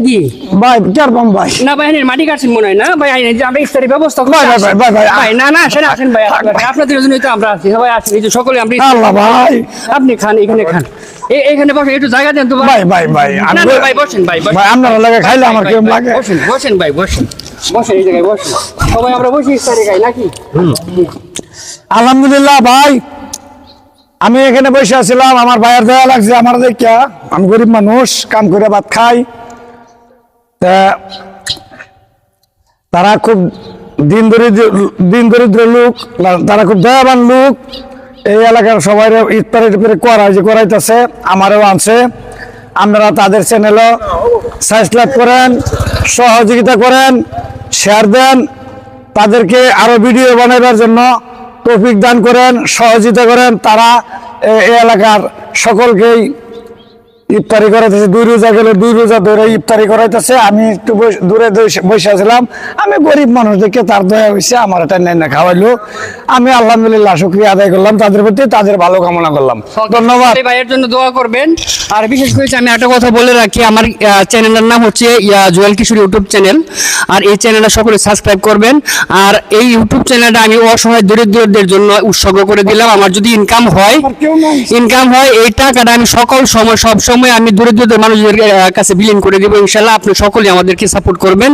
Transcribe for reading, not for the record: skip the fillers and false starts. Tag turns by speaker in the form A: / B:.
A: কি
B: ভাই চার পাম ভাই
A: না ভাই মাটি কাটছেন মনে হয় না ভাই আমরা ইফতারের ব্যবস্থা
B: ভাই ভাই ভাই ভাই
A: ভাই না না আসেন ভাই আপনাদের জন্যই তো আমরা আছি সবাই আছি এই যে সকলে আমরা
B: আল্লাহ ভাই
A: আপনি খান এখানে খান এইখানে বসে একটু জায়গা দেন তো
B: ভাই ভাই ভাই
A: না না ভাই বসেন ভাই
B: ভাই আপনারা লাগে খাইলে আমার কেমন লাগে
A: বসেন বসেন ভাই বসেন বসেন এই জায়গায় বসেন সবাই আমরা বসে ইফতারি খাই নাকি
B: আলহামদুলিল্লাহ ভাই আমি এখানে বসে আছিলাম আমার ভাইয়ের দয়া লাগছে আমার দেখা আমি গরিব মানুষ কাম করে ভাত খাই তা তারা খুব দিন দরিদ্র লোক তারা খুব দয়াবান লোক এই এলাকার সবাই ইফতারি টিফতারি করাইতেছে আমারও আনছে আপনারা তাদের চ্যানেলও সাবস্ক্রাইব করেন সহযোগিতা করেন শেয়ার দেন তাদেরকে আরো ভিডিও বানাবার জন্য তৌফিক দান করেন সহযোগিতা করেন তারা এই এলাকার সকলকেই ইফতারি করাইতেছে 2 রোজা গেলে 2 রোজা ধরে ইফতারি করাইতেছে আমি একটু দূরে বসে আছিলাম আমি গরিব মানুষ দেখে তার দয়া হয়েছে আমার এটা নেন না খাওয়াইলো আমি আলহামদুলিল্লাহ শুকরিয়া আদায় করলাম তাদের প্রতি তাদের ভালো কামনা করলাম ধন্যবাদ
A: ভাইয়ের জন্য দোয়া করবেন আর বিশেষ করে আমি একটা কথা বলে রাখি আমার চ্যানেলের নাম হচ্ছে জুয়েল কিশোর ইউটিউব চ্যানেল আর এই চ্যানেলটা সকলে সাবস্ক্রাইব করবেন আর এই ইউটিউব চ্যানেলটা আমি অসহায় দরিদ্রদের জন্য উৎসর্গ করে দিলাম আমার যদি ইনকাম হয় এই টাকাটা আমি সকল সময় সব সময় আমি দরিদ্রদের মানুষদের কাছে বিলীন করে দেবো ইনশাল্লাহ আপনি সকলে আমাদেরকে সাপোর্ট করবেন।